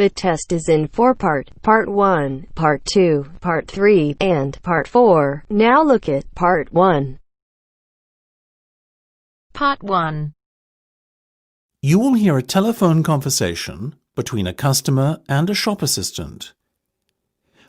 The test is in 4 parts: Part 1, Part 2, Part 3, and Part 4. Now look at Part 1. Part 1. You will hear a telephone conversation between a customer and a shop assistant.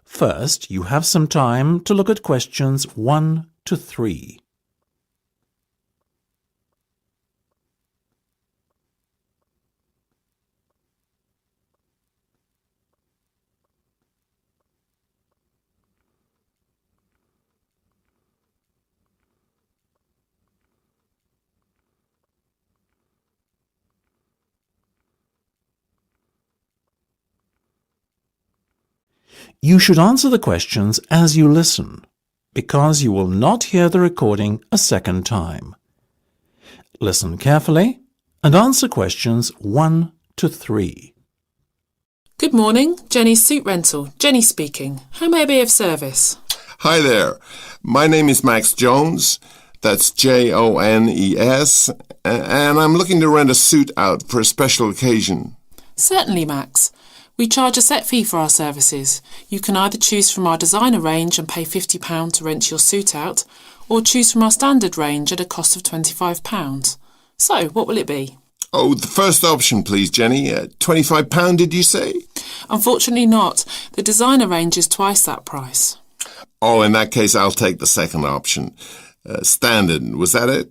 First, you have some time to look at questions 1 to 3. You should answer the questions as you listen, because you will not hear the recording a second time. Listen carefully and answer questions 1 to 3. Good morning, Jenny's Suit Rental. Jenny speaking. How may I be of service? Hi there. My name is Max Jones. That's Jones. And I'm looking to rent a suit out for a special occasion. Certainly, Max. We charge a set fee for our services. You can either choose from our designer range and pay £50 to rent your suit out, or choose from our standard range at a cost of £25. So, what will it be? Oh, the first option, please, Jenny. £25, did you say? Unfortunately not. The designer range is twice that price. Oh, in that case, I'll take the second option. Standard, was that it?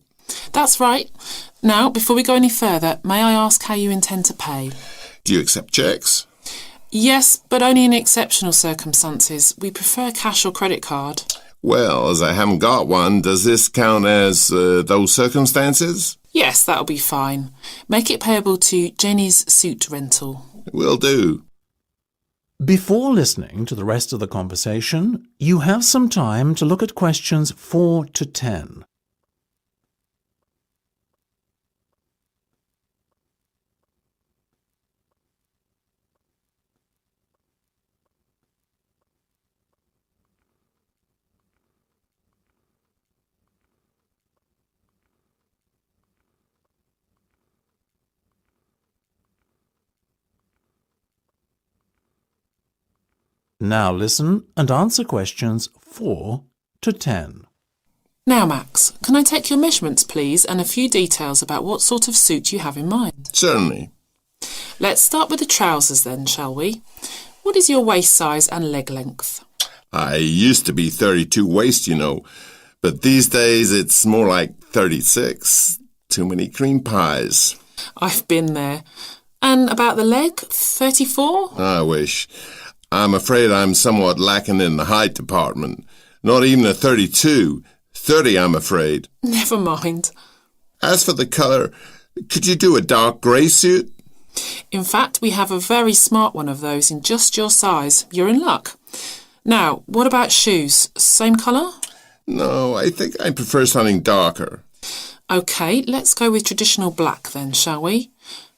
That's right. Now, before we go any further, may I ask how you intend to pay? Do you accept checks? Yes, but only in exceptional circumstances. We prefer cash or credit card. Well, as I haven't got one, does this count as those circumstances? Yes, that'll be fine. Make it payable to Jenny's Suit Rental. Will do. Before listening to the rest of the conversation, you have some time to look at questions 4 to 10. Now listen and answer questions 4 to 10. Now, Max, can I take your measurements, please, and a few details about what sort of suit you have in mind? Certainly. Let's start with the trousers then, shall we? What is your waist size and leg length? I used to be 32 waist, you know, but these days it's more like 36. Too many cream pies. I've been there. And about the leg, 34? I wish. I'm afraid I'm somewhat lacking in the height department. Not even a 32. 30, I'm afraid. Never mind. As for the colour, could you do a dark grey suit? In fact, we have a very smart one of those in just your size. You're in luck. Now, what about shoes? Same colour? No, I think I prefer something darker. OK, let's go with traditional black then, shall we?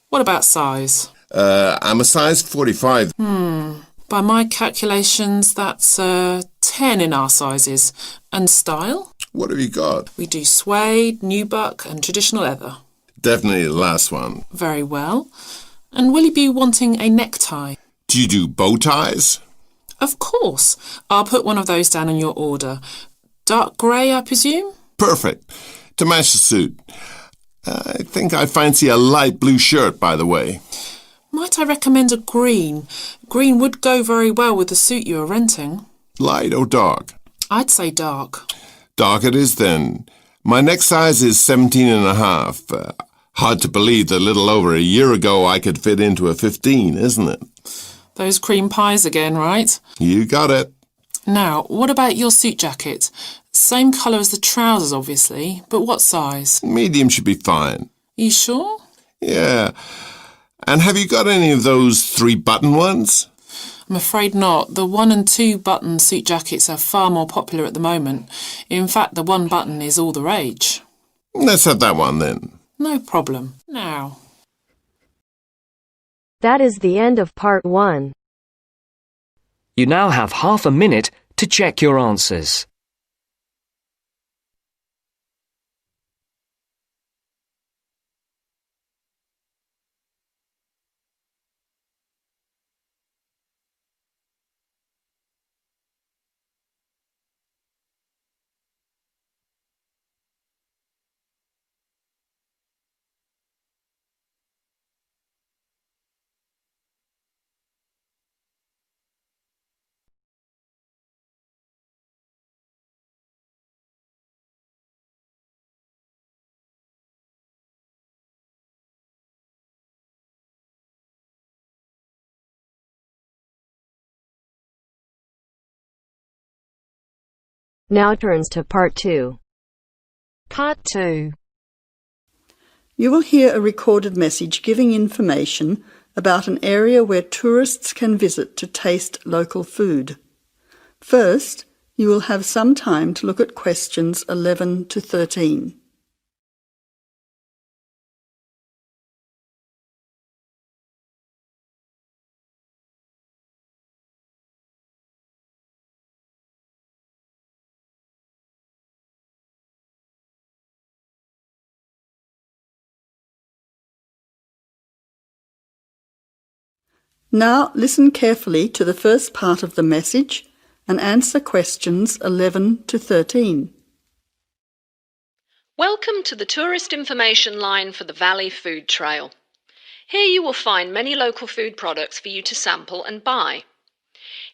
What about size? I'm a size 45. By my calculations, that's 10 in our sizes. And style? What have you got? We do suede, nubuck and traditional leather. Definitely the last one. Very well. And will you be wanting a necktie? Do you do bow ties? Of course. I'll put one of those down in your order. Dark grey, I presume? Perfect. To match the suit. I think I fancy a light blue shirt, by the way. Might I recommend a green? Green would go very well with the suit you are renting. Light or dark? I'd say dark. Dark it is then. My neck size is 17 and a half. Hard to believe that a little over a year ago I could fit into a 15, isn't it? Those cream pies again, right? You got it. Now, what about your suit jacket? Same colour as the trousers, obviously, but what size? Medium should be fine. You sure? Yeah. And have you got any of those 3-button ones? I'm afraid not. The 1 and 2 button suit jackets are far more popular at the moment. In fact, the 1 button is all the rage. Let's have that one then. No problem. Now. That is the end of Part 1. You now have half a minute to check your answers. Now turns to Part 2. Part 2. You will hear a recorded message giving information about an area where tourists can visit to taste local food. First, you will have some time to look at questions 11 to 13. Now listen carefully to the first part of the message and answer questions 11 to 13. Welcome to the tourist information line for the Valley Food Trail. Here you will find many local food products for you to sample and buy.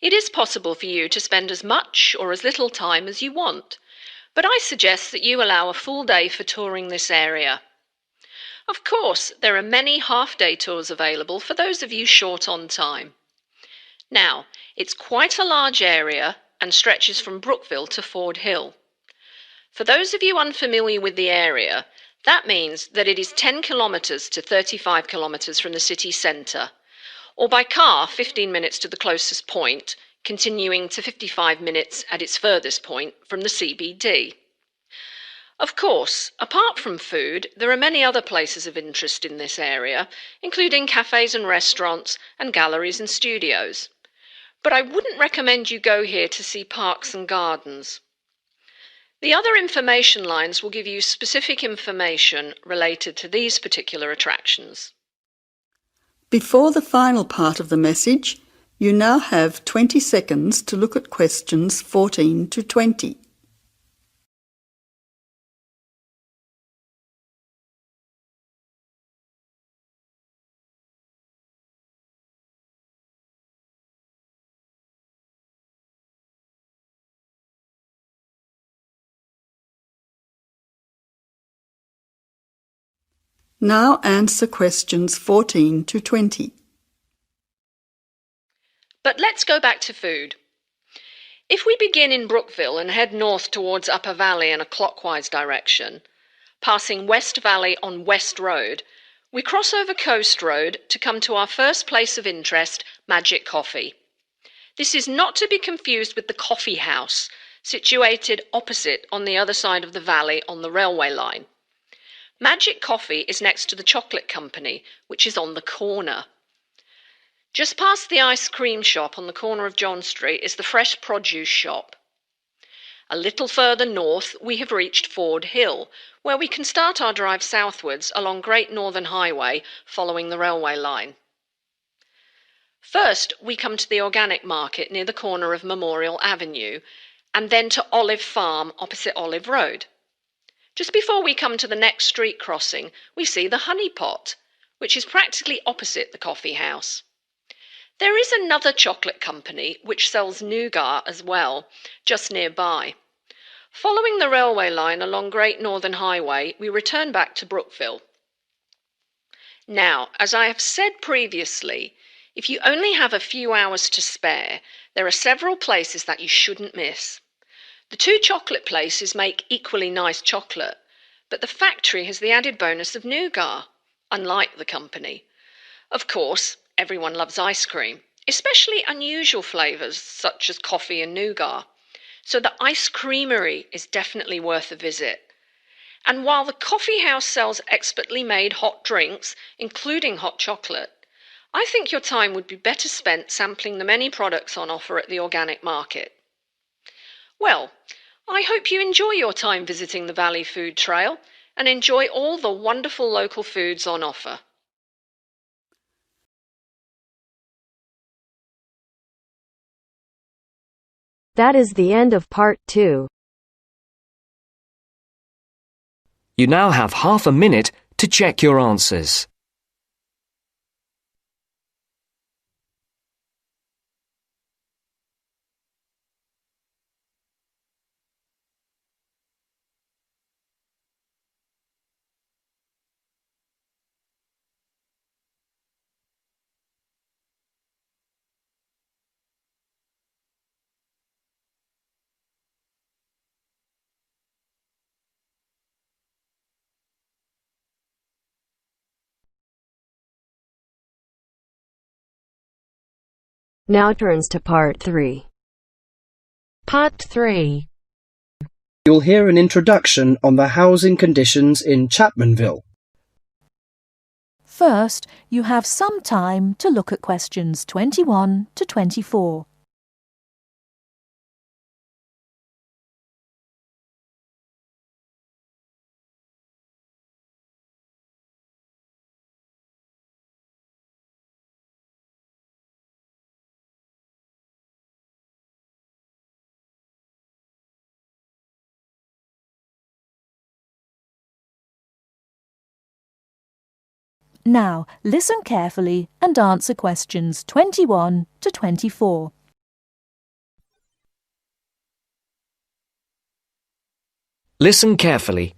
It is possible for you to spend as much or as little time as you want, but I suggest that you allow a full day for touring this area. Of course, there are many half-day tours available for those of you short on time. Now, it's quite a large area and stretches from Brookville to Ford Hill. For those of you unfamiliar with the area, that means that it is 10 kilometres to 35 kilometres from the city centre, or by car 15 minutes to the closest point, continuing to 55 minutes at its furthest point from the CBD. Of course, apart from food, there are many other places of interest in this area, including cafes and restaurants and galleries and studios. But I wouldn't recommend you go here to see parks and gardens. The other information lines will give you specific information related to these particular attractions. Before the final part of the message, you now have 20 seconds to look at questions 14 to 20. Now answer questions 14 to 20. But let's go back to food. If we begin in Brookville and head north towards Upper Valley in a clockwise direction, passing West Valley on West Road, we cross over Coast Road to come to our first place of interest, Magic Coffee. This is not to be confused with the Coffee House, situated opposite on the other side of the valley on the railway line. Magic Coffee is next to the Chocolate Company, which is on the corner. Just past the ice cream shop on the corner of John Street is the fresh produce shop. A little further north we have reached Ford Hill, where we can start our drive southwards along Great Northern Highway following the railway line. First we come to the organic market near the corner of Memorial Avenue, and then to Olive Farm opposite Olive Road. Just before we come to the next street crossing, we see the Honey Pot, which is practically opposite the coffee house. There is another chocolate company which sells nougat as well, just nearby. Following the railway line along Great Northern Highway, we return back to Brookville. Now, as I have said previously, if you only have a few hours to spare, there are several places that you shouldn't miss. The two chocolate places make equally nice chocolate, but the factory has the added bonus of nougat, unlike the company. Of course, everyone loves ice cream, especially unusual flavours such as coffee and nougat, so the ice creamery is definitely worth a visit. And while the coffee house sells expertly made hot drinks, including hot chocolate, I think your time would be better spent sampling the many products on offer at the organic market. Well, I hope you enjoy your time visiting the Valley Food Trail and enjoy all the wonderful local foods on offer. That is the end of Part 2. You now have half a minute to check your answers. Now turns to Part 3. Part 3. You'll hear an introduction on the housing conditions in Chapmanville. First, you have some time to look at questions 21 to 24. Now, listen carefully and answer questions 21 to 24. Listen carefully.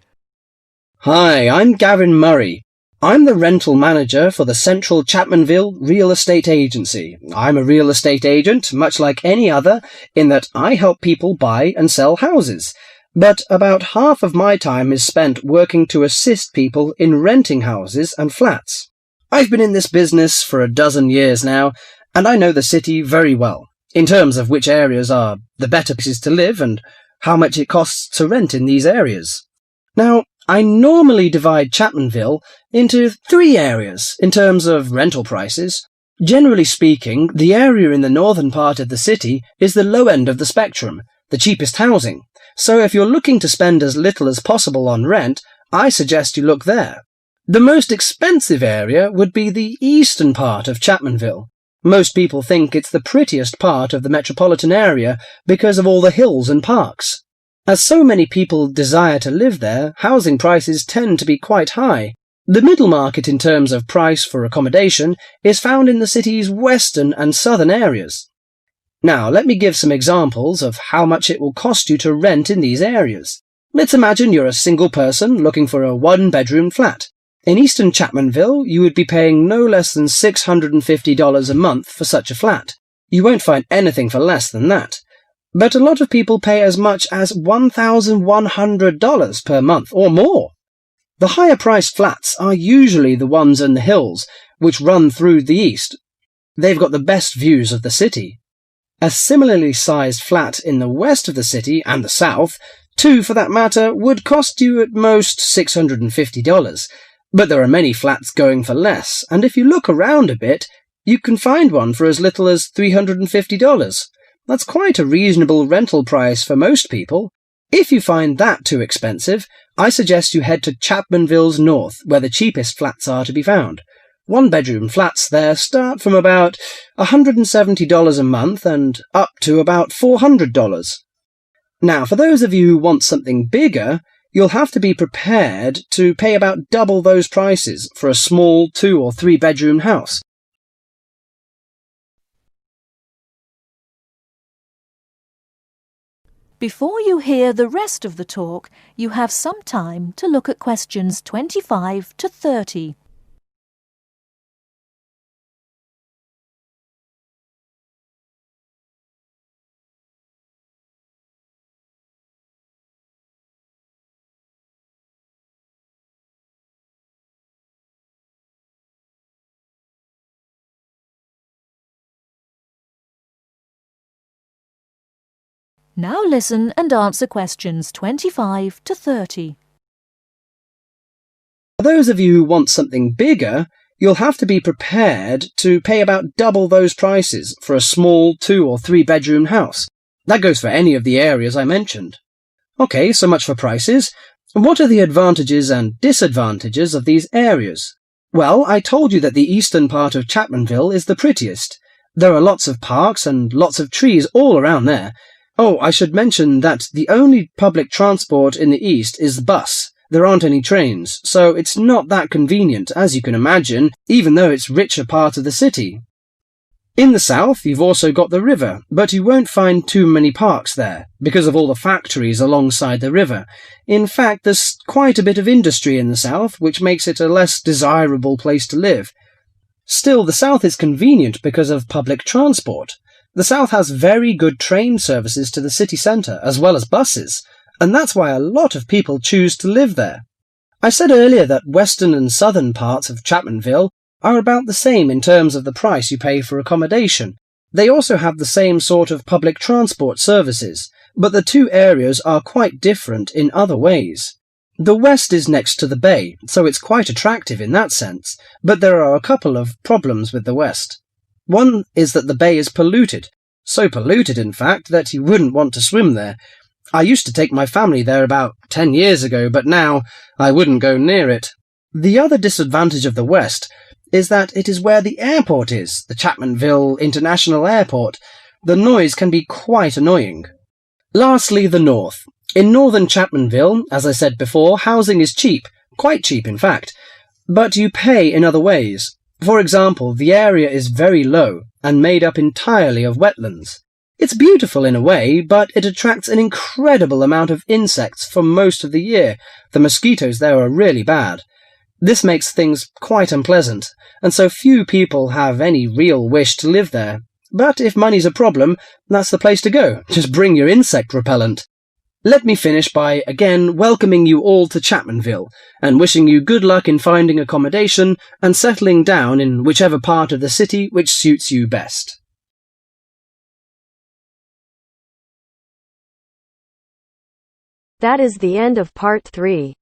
Hi, I'm Gavin Murray. I'm the rental manager for the Central Chapmanville Real Estate Agency. I'm a real estate agent, much like any other, in that I help people buy and sell houses. But about half of my time is spent working to assist people in renting houses and flats. I've been in this business for a dozen years now, and I know the city very well, in terms of which areas are the better places to live and how much it costs to rent in these areas. Now, I normally divide Chapmanville into 3 areas in terms of rental prices. Generally speaking, the area in the northern part of the city is the low end of the spectrum, the cheapest housing. So if you're looking to spend as little as possible on rent, I suggest you look there. The most expensive area would be the eastern part of Chapmanville. Most people think it's the prettiest part of the metropolitan area because of all the hills and parks. As so many people desire to live there, housing prices tend to be quite high. The middle market in terms of price for accommodation is found in the city's western and southern areas. Now, let me give some examples of how much it will cost you to rent in these areas. Let's imagine you're a single person looking for a 1-bedroom flat. In eastern Chapmanville, you would be paying no less than $650 a month for such a flat. You won't find anything for less than that. But a lot of people pay as much as $1,100 per month or more. The higher-priced flats are usually the ones in the hills, which run through the east. They've got the best views of the city. A similarly sized flat in the west of the city and the south, 2 for that matter, would cost you at most $650. But there are many flats going for less, and if you look around a bit, you can find one for as little as $350. That's quite a reasonable rental price for most people. If you find that too expensive, I suggest you head to Chapmanville's north, where the cheapest flats are to be found. 1-bedroom flats there start from about $170 a month and up to about $400. Now, for those of you who want something bigger, you'll have to be prepared to pay about double those prices for a small 2- or 3-bedroom house. Before you hear the rest of the talk, you have some time to look at questions 25 to 30. Now listen and answer questions 25 to 30. For those of you who want something bigger, you'll have to be prepared to pay about double those prices for a small 2- or 3-bedroom house. That goes for any of the areas I mentioned. Okay, so much for prices. What are the advantages and disadvantages of these areas? Well, I told you that the eastern part of Chapmanville is the prettiest. There are lots of parks and lots of trees all around there. Oh, I should mention that the only public transport in the east is the bus. There aren't any trains, so it's not that convenient, as you can imagine, even though it's richer part of the city. In the south, you've also got the river, but you won't find too many parks there, because of all the factories alongside the river. In fact, there's quite a bit of industry in the south, which makes it a less desirable place to live. Still, the south is convenient because of public transport. The south has very good train services to the city centre, as well as buses, and that's why a lot of people choose to live there. I said earlier that western and southern parts of Chapmanville are about the same in terms of the price you pay for accommodation. They also have the same sort of public transport services, but the two areas are quite different in other ways. The west is next to the bay, so it's quite attractive in that sense, but there are a couple of problems with the west. One is that the bay is polluted, so polluted in fact that you wouldn't want to swim there. I used to take my family there about 10 years ago, but now I wouldn't go near it. The other disadvantage of the west is that it is where the airport is, the Chapmanville International Airport. The noise can be quite annoying. Lastly, the north. In northern Chapmanville, as I said before, housing is cheap, quite cheap in fact, but you pay in other ways. For example, the area is very low and made up entirely of wetlands. It's beautiful in a way, but it attracts an incredible amount of insects for most of the year. The mosquitoes there are really bad. This makes things quite unpleasant, and so few people have any real wish to live there. But if money's a problem, that's the place to go. Just bring your insect repellent. Let me finish by again welcoming you all to Chapmanville, and wishing you good luck in finding accommodation and settling down in whichever part of the city which suits you best. That is the end of part 3.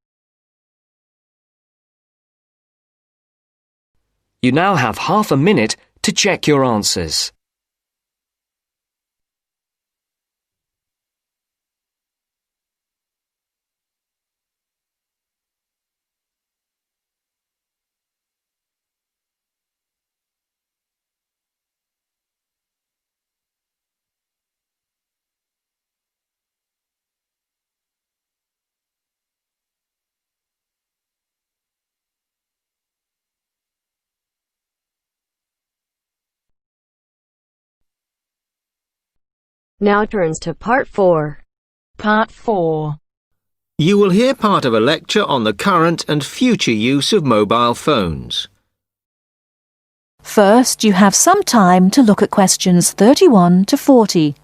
You now have half a minute to check your answers. Now turns to part 4. Part 4. You will hear part of a lecture on the current and future use of mobile phones. First, you have some time to look at questions 31 to 40.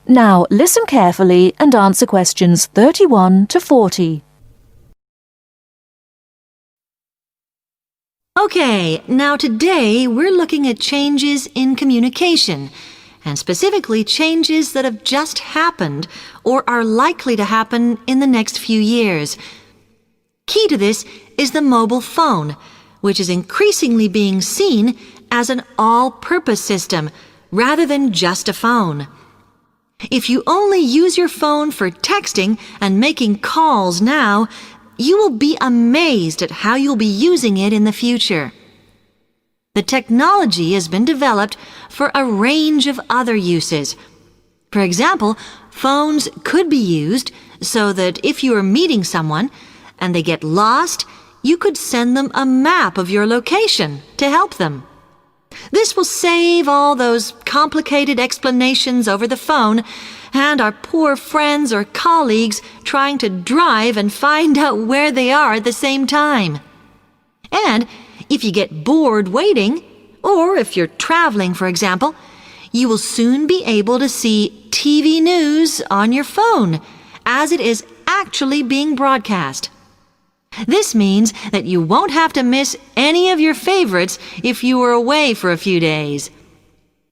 Now listen carefully and answer questions 31 to 40. Okay, now today we're looking at changes in communication, and specifically changes that have just happened or are likely to happen in the next few years. Key to this is the mobile phone, which is increasingly being seen as an all-purpose system rather than just a phone. If you only use your phone for texting and making calls now, you will be amazed at how you'll be using it in the future. The technology has been developed for a range of other uses. For example, phones could be used so that if you are meeting someone and they get lost, you could send them a map of your location to help them. This will save all those complicated explanations over the phone and our poor friends or colleagues trying to drive and find out where they are at the same time. And if you get bored waiting, or if you're traveling, for example, you will soon be able to see TV news on your phone as it is actually being broadcast. This means that you won't have to miss any of your favorites if you were away for a few days.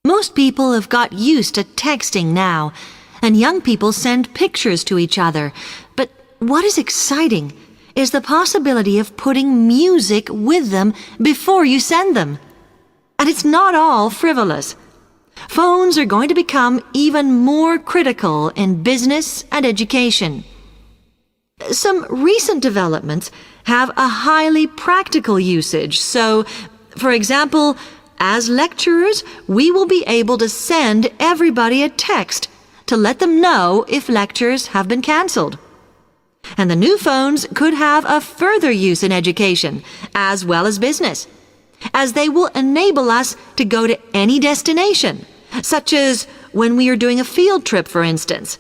Most people have got used to texting now, and young people send pictures to each other. But what is exciting is the possibility of putting music with them before you send them. And it's not all frivolous. Phones are going to become even more critical in business and education. Some recent developments have a highly practical usage. So, for example, as lecturers, we will be able to send everybody a text to let them know if lectures have been cancelled. And the new phones could have a further use in education, as well as business, as they will enable us to go to any destination, such as when we are doing a field trip, for instance,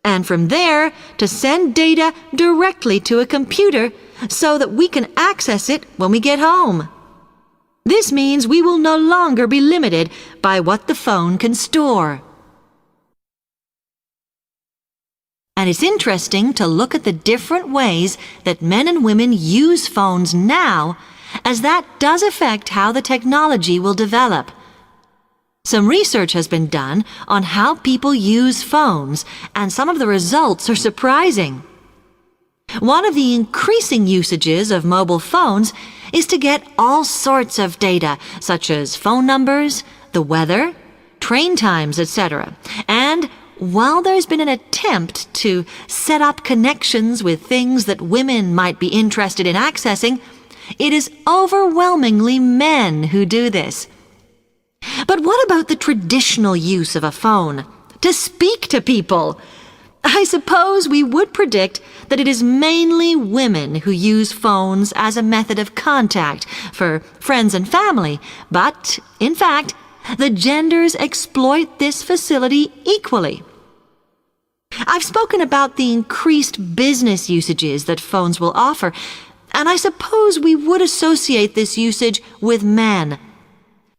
and from there to send data directly to a computer so that we can access it when we get home. This means we will no longer be limited by what the phone can store. And it's interesting to look at the different ways that men and women use phones now, as that does affect how the technology will develop. Some research has been done on how people use phones, and some of the results are surprising. One of the increasing usages of mobile phones is to get all sorts of data, such as phone numbers, the weather, train times, etc. And while there's been an attempt to set up connections with things that women might be interested in accessing, it is overwhelmingly men who do this. But what about the traditional use of a phone? To speak to people? I suppose we would predict that it is mainly women who use phones as a method of contact for friends and family, but, in fact, the genders exploit this facility equally. I've spoken about the increased business usages that phones will offer, and I suppose we would associate this usage with men.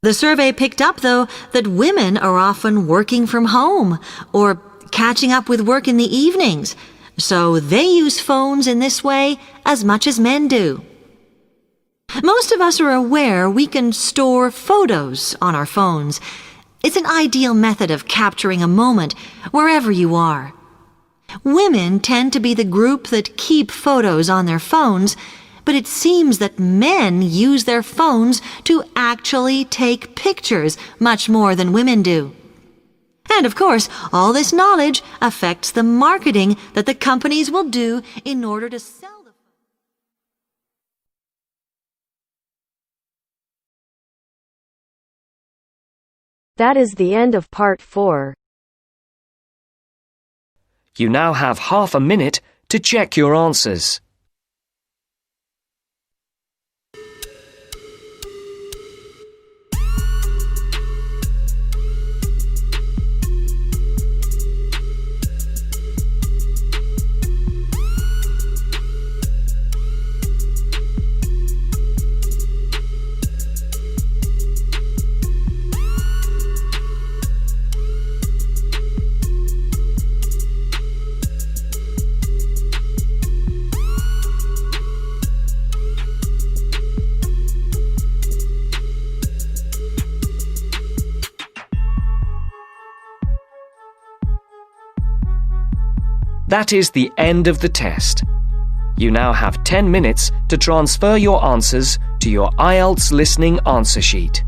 The survey picked up, though, that women are often working from home or catching up with work in the evenings, so they use phones in this way as much as men do. Most of us are aware we can store photos on our phones. It's an ideal method of capturing a moment wherever you are. Women tend to be the group that keep photos on their phones, but it seems that men use their phones to actually take pictures much more than women do. And of course, all this knowledge affects the marketing that the companies will do in order to sell the phone. That is the end of part 4. You now have half a minute to check your answers. That is the end of the test. You now have 10 minutes to transfer your answers to your Ielts listening answer sheet.